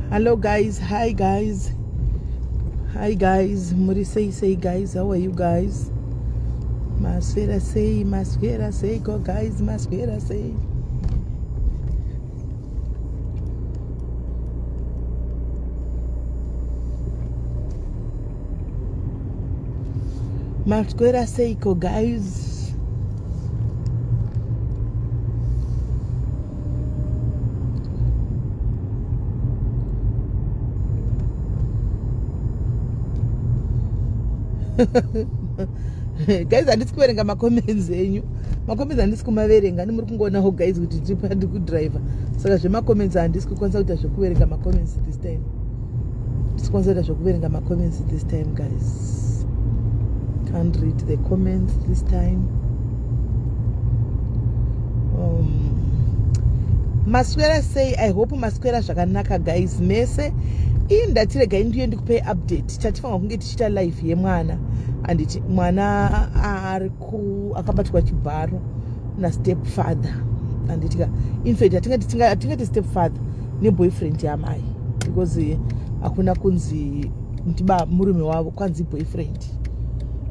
Hello guys, hi guys, Muri say guys, how are you guys? Masfera say go guys, Masfera say. Masfera say go guys. Guys, andisi kuverenga macomments enyu. Macomments andisi kumaverenga, ndi muri kungonawo guys kuti ndiripa ndi kudriver. Saka zvemacomments andisi kukwanisa kuita zvokuverenga macomments this time. Ndisi kukwanisa kuita zvokuverenga macomments this time guys. Can't read the comments this time. Maswera say, I hope maswera zvakanaka guys. Mese ndatirega ndiye ndikupe update chatifanga kunge tichita live yemwana anditi mwana akabatwa chibharo na step father anditika in fact atingati step father ne boyfriend yamai because akuna kunzi ndiba murume wavo kwanzi boyfriend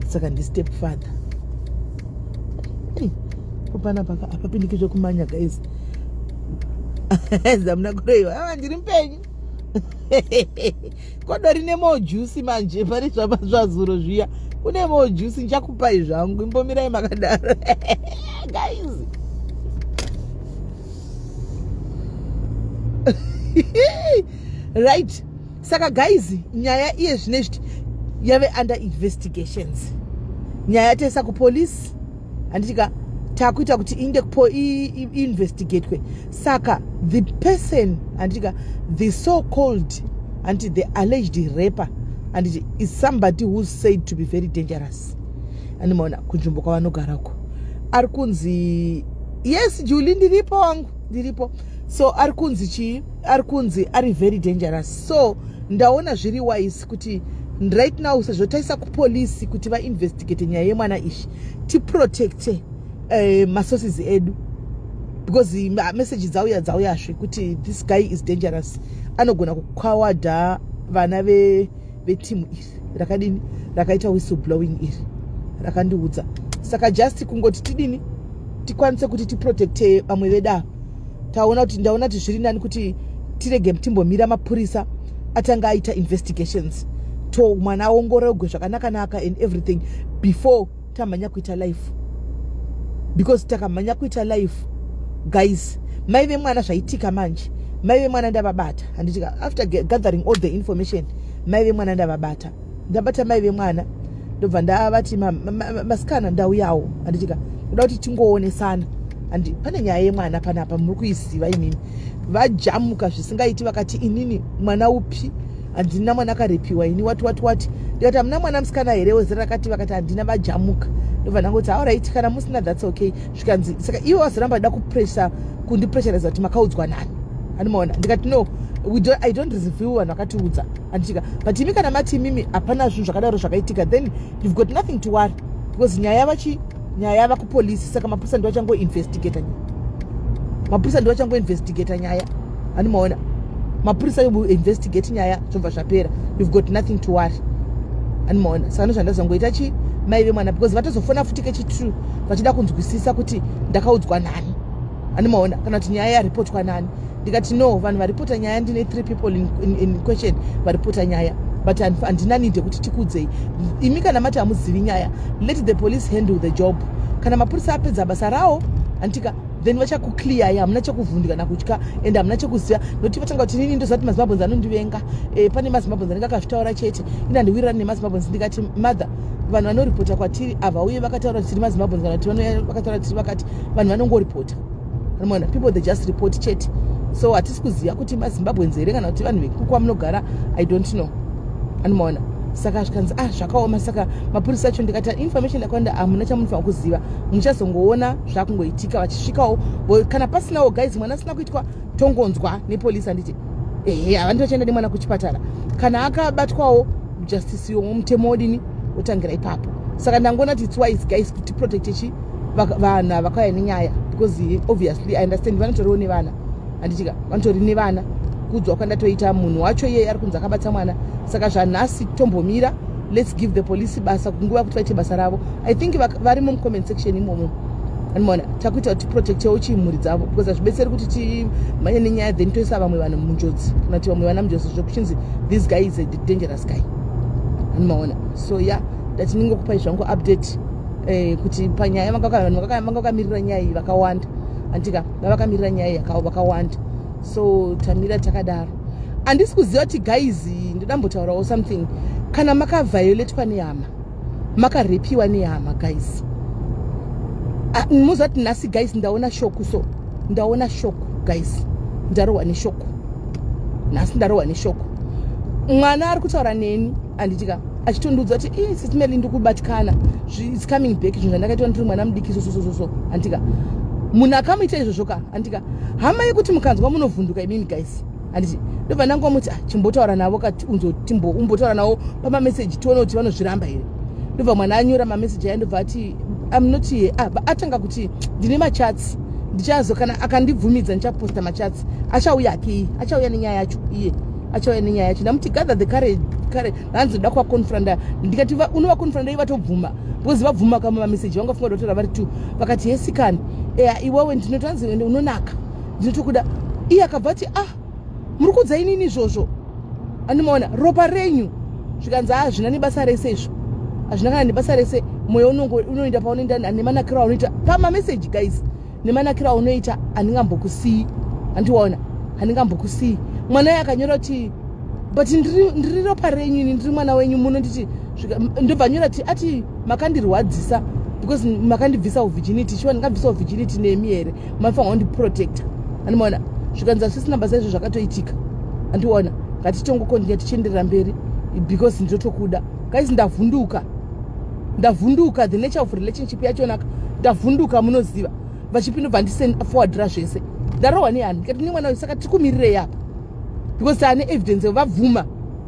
saka ndi step father. Popana paka apapindikizwe kumanya guys. Zamuna kureiwa ndiri mpenyu. Kodwa rine mo juice manje pari zvazuro zviya kune mo juice nchakupai zvangu imbomirai makadaro guys. Right, saka guys nyaya iye zvinezvi yave under investigations. Nyaya tesa ku police anditika takuita kuti inde kupo investigate kwe. Saka the person anditika the so called anti the alleged rapper and it is somebody who's said to be very dangerous. And mona kunjumbo kwa wanogarako arkunzi yes Julie ndiripo wangu ndiripo so arkunzi ari very dangerous. So ndaona zviri wise kuti right now sezvotaisa ku police kuti va investigate nyaya yemwana ishi ti protect masources edu because message dzauya kuti this guy is dangerous anogona kukawada vana ve team iri rakadini rakaita whistleblowing iri rakandiudza. Saka just kungoti tidini tikwanise kuti tiprotect vamwe vedu. Ndaona kuti zviri nani kuti tirege timbomira mapurisa atanga aita investigations to mwana aongororwe zvakanaka and everything before tamanya kuita life, because takamanya kuita life guys maive mwana zvaitika manje maive mwana ndavabata anditika after gathering all the information maive mwana ndabata maive mwana ndobva ndavati masikana ndau yawo anditika kuda kuti tingoonesana andi pane nyaya yemwana panapa muri kuiziva imini vajamuka zvisingaiti vakati inini mwana upi handina mwana akarepiwa ini wati ndikati hamuna mwana musikana here wezera rakati vakati handina vajamuka ndobva ndangoti alright kana musina that's okay zvikanzi saka ivo vazoramba da kundipressurize kuti makaudzwa nani animaona ndikati no I don't reveal vanhu vakatiudza anditika but imi kana mati mimi hapana zvinhu zvakadaro zvakaitika then you've got nothing to worry because nyaya yava kupolisi saka mapurisa ndiwachangoinvestigata nyaya animaona mapurisa yoinvestigate nyaya zvobva zvapera you've got nothing to worry animaona saka ndozvandazongoita chi maive mwana because vatozofona futi kechitrue vachida kunzwisisa kuti ndakaudzwa nani animaona kana kuti nyaya yaripotwa nani. Ndikati no vanhu varipota nyaya ndine 3 people in question varipota nyaya but handina ninde kuti tikudzei imi kana mati hamuzivi nyaya let the police handle the job. Kana mapurisa apedza basa rawo antika then vachakuklear ya hamuna chekuvhundika nakutya and hamuna chekuziva nokuti vatanga kuti nini ndozati mazimbabwenzi anondivenga pane mazimbabwenzi anenge akazvitaura chete ina ndiwirirana nemazimbabwenzi ndikati mother vanhu vanoripota kwatiri ava uye vakataura kuti tiri mazimbabwenzi kana kuti vakataura kuti tiri vakati vanhu vanongoripota unoona people they just report chete so hatisi kuziva kuti mazimbabwenzi here kana kuti vanhu vekuku vamunogara I don't know unoona saka zvikanzi zvakaoma saka mapurisa acho ndikati information yakawanda hamuna chamunofanira kuziva muchazongoona zvakungoitika vachisvikawo kana pasinawo guys mwana asina kuitwa tongonzwa nepolisi anditi havandi vachienda nemwana kuchipatara kana akabatwawo justice yomutemo wadini wotangira ipapo. Saka ndangona kuti it's wise guys kuti protect chi vana vakauya nenyaya because obviously I understand vanotoriwo nevana anditika vanotori nevana kudzwa kwandatoita munhu wacho iye ari kunzi akabata mwana. Saka zvanhasi tombomira, let's give the police basa kunguva kuti vaite basa ravo. I think vari mu comment section imomo. Anmona takuita kuti protectewo chimhuri dzavo because hazvibetseri kuti timhanye nenyaya then toisa vamwe vanhu munjodzi kana kuti vamwe vana munjodzi zvokuchinzi this guy is a dangerous guy. Anmaona so yeah ndati ningokupai zvangu update kuti panyaya vanga vakamirira nyaya iyi vakawanda andika vakamirira nyaya iyi vakawanda so tamira takadaro. Handisi kuziva kuti guys ndodambotaurawo something kana makavioletwa nehama makarepiwa nehama guys muzati nhasi guys ndaona shoko so ndaona shoko guys ndarohwa neshoko nhasi ndarohwa neshoko. Mwana ari kutaura neni anditika achitondiudza kuti SIS MELLY ndikubatikana it's coming back zvinhu zvandakaitwa ndiri mwana mudiki so andika munhu akamuita izvozvo ka andika hama yekuti mukanzwa munovhunduka imini guys handiti ndobva ndangomuti chimbotaura navo kati umbotaura navo pamameseji tione kuti vanozviramba here. Ndobva mwana anyora mameseji aya ndobva ati I'm not here. Atanga kuti ndine machats ndichazo kana akandibvumidza ndichaposta machats achauya aki achauya nenyaya yacho iye achauya nenyaya yacho ndamuti gather the courage hanzi ndoda kuvakonfranda ndikati unovakonfranda iye vatobvuma because vabvuma kama mameseji vangafunga dotora vari tu vakati yesi kani iwewe ndinotanzi ende unonaka ndinotokuda iye akabva ati muri kuudza inini izvozvo andimaona ropa renyu zvikanzi hazvina nebasa rese izvo hazvina kana nebasa rese mwoyo unoenda paunoenda nemanakiro aunoita pamameseji guys nemanakiro aunoita handingambokusii handiwaona handingambokusii. Mwana ye akanyora kuti but ndiri ropa renyu ini ndiri mwana wenyu muno nditi ndobva nyora ati makandirwadzisa because makandibvisa virginity shiwa ndingabvisa virginity nemi here mafanwa kundiprotecta handimaona zvikanzi hazvisina basa izvo zvakatoitika handiona ngatitongokontinua tichienderera mberi because ndinotokuda guys ndavhunduka the nature of relationship yachonaka ndavhunduka munoziva vachipindobva ndiforwardira zvese ndarohwa nehani ndikati ni mwana saka tikumirirei apa because taane evidence vabvuma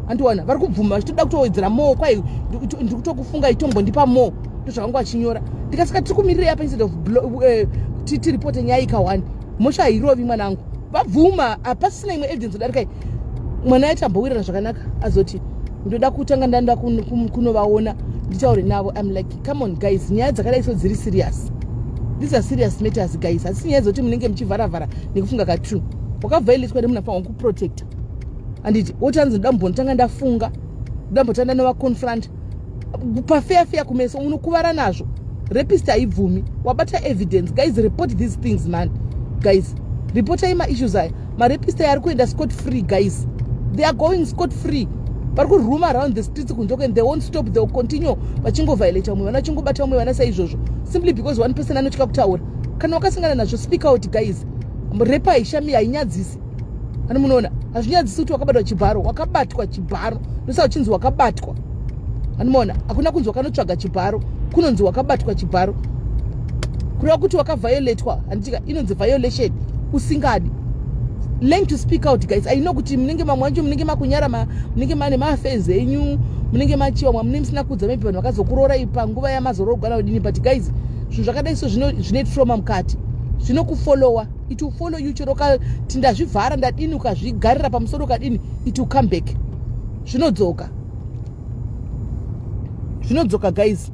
handiona vari kubvuma vachitoda kutowedzera more kwai ndikutokufunga itombondipa more ndozvakangu achinyora ndikasaka tikumirirei apa instead of tiripote nyaya ikawani mosha hairovi mwanangu vabvuma hapasina imwe evidence odarikai mwana yacho ambowirana zvakanaka azoti ndoda kutanga ndanda kunovaona nditaure navo. I'm like come on guys nyaya dzakadai so dziri serious, these are serious matters guys. Hasi nyaya dzoti munenge muchivharavhara nekufunga katu wakavhailetwa nemunhu afanwa kuprotecta handiti wotanzi ndambonotanga ndafunga ndambotanda novaconfront pafeafea kumeso unokuvara nazvo. Rapist haibvumi wabata evidence guys. Report these things man guys, reportai maissues aya. Marapist aya ari kuenda scot free guys, they are going scot free. Vari kuroam around the streets kunjoka and they won't stop, they will continue vachingoviolate vamwe vana vachingobata vamwe vana saizvozvo simply because one person anotya kutaura. Kana wakasangana nazvo speak out guys. Repa haishami hainyadzisi ani munoona hazvinyadzisi kuti wakabatwa chibharo ndosa uchinzi wakabatwa animona hakuna kunzi wakanotsvaga chibharo kunonzi wakabatwa chibharo kureva kuti wakavioletwa handitika inonzi violation usingadi. Learn to speak out guys. I know kuti munenge mamwanju munenge makunyara munenge mane maafezi enyu munenge machiwa munenge musina kudza maybe vanhu vakazokurora panguva yamazorogana kudini but guys zvinhu zvakadai so zvine trauma mukati zvinokufollowa. It will follow you chero kuti ndazvivhara ndadini ukazvigarira pamusoro kadini it will come back. Zvinodzoka guys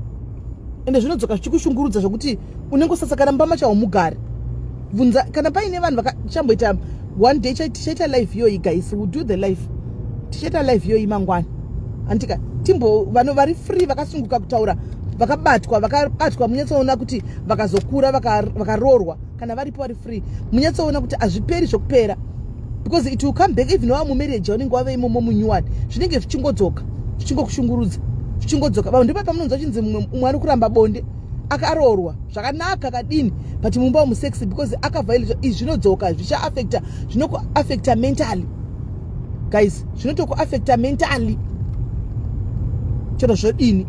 ende zvinodzoka zvichikushungurudza zvokuti unenge usasakana mbama chaumugare bvunza kana paine vanhu vakachamboita one day tichaita live yoyi guys, we will do the live tichaita live yoyi mangwana andika timbo vanhu vari free vakasunguka kutaura vakabatwa munyatsoona kuti vakazokura vakaroorwa kana varipo vari free munyatsoona kuti hazviperi zvokupera because it will come back even wava mumarriage yaunenge wave imomo munyuwani zvinenge zvichingodzoka zvichingokushungurudza zvichingodzoka vanhu ndipo pamunonzwa chinzi mumwe ari kuramba bonde akaroorwa zvakanaka kadini but mumba wamusex because akavhailetwa izvi zvinodzoka zvichaafecta zvinokuafecta mentally guys zvinotokuafecta mentally chero zvodini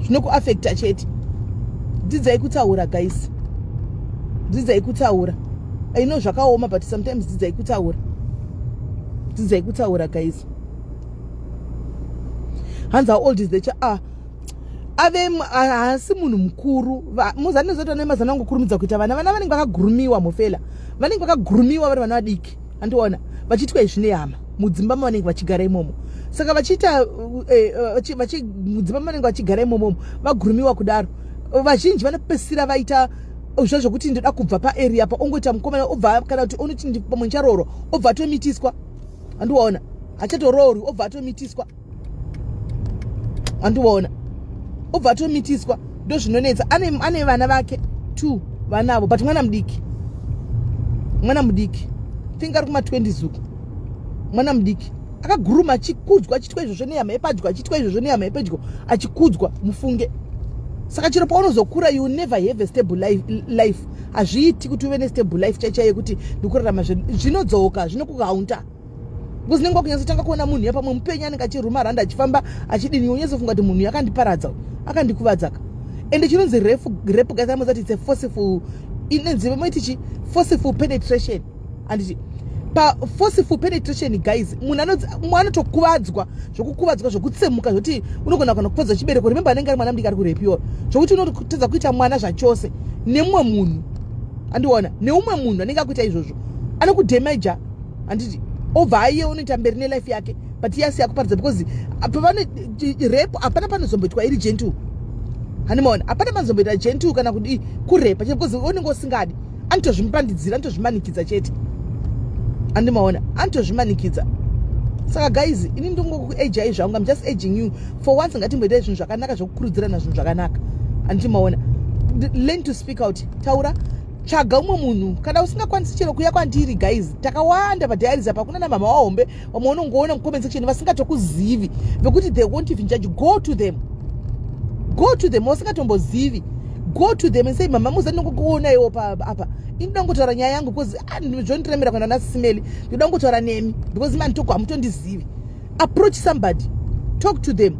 zvinokuafecta chete. Dzidzai kutaura guys, dzidzai kutaura. I know zvakaoma but sometimes dzidzai kutaura guys. Hands are old is the ave haasi munhu mukuru muzani zoti vana mazana angokurumidza kuita vana vanenge vakagurumiwa mufela vanenge vakagurumiwa vari vana vadiki andiona vachitwa izvi nehama mudzimba mavanenge vachigara imomo. Saka vachiita mudzimba mavanenge vachigara imomo vagurumiwa kudaro, vazhinji vanopedzisira vaita zvokuti ndoda kubva paarea pa, ongoita mukomana obva, kana kuti unoti pamwe charoro obva atomitiswa, andiona achatoroorwi obva atomitiswa, andiona obva atomitiswa. Ndo zvinonetsa. Ane vana vake 2 vanavo, but mwana mudiki think ari kuma-20 zuku, mwana mudiki akaguruma achikudzwa, achitwa izvozvo nehama yepadyo, achitwa izvozvo nehama yepedyo, achikudzwa mufunge. Saka chero paunozokura you never have a stable life. Hazviiti kuti uve nestable life chaichaiye kuti ndikurarama zvinodzoka, zvinokukaunta. Because nenguva kunyatsotanga kuona munhu yapamwe mupenyu anenge achiruma randa achifamba achidini, unyasofunga kuti munhu akandiparadza, akandikuvadzaka. Ende chinonzi rape guys, amozati it's a forceful, inenzi vamaiti forceful penetration. Anditi pa forceful penetration guys, munhu anotokuvadzwa, zvokukuvadzwa zvokutsemuka, zvoti unogona kana kupedza chibereko. Remember anenge ari mwana mudiki ari kurepiwa, zvokuti unototedza kuita mwana zvachose nemumwe munhu, andiona neumwe munhu anenge akuita izvozvo anokudamaja. Anditi obva aiye unoita mberi nelife yake, but iye asiya kuparidza, because pavane rape hapana panozomboitwa iri gentle. Handimaona hapana panozomboita gentle kana kudi kurepa, because unenge usingadi, anotozvipandidzira, anotozvimanikidza chete. Andimaona anotozvimanikidza. Saka guys, ini ndongokuagei zvangu, I'm just aging you for once. Ngatimboita zvinhu zvakanaka, zvokukurudzirana zvinhu zvakanaka. Andimaona learn to speak out. Taura, tsvaga umwe munhu. Kana usingakwanisi chero kuya kwandiri guys, takawanda padiaries apa, kuna namama wahombe vamwe unongoona mucomment section vasingatokuzivi, vekuti they won't even judge. Go to them, vasingatombozivi. Go to them and say, mama muza ndinongokuona iwo apa, inoda kungotaura nyaya yangu, because zvondiremera kuenda kuna SIS MELLY, ndoda kungotaura nemi, because mani toko hamutondizivi. Approach somebody, talk to them.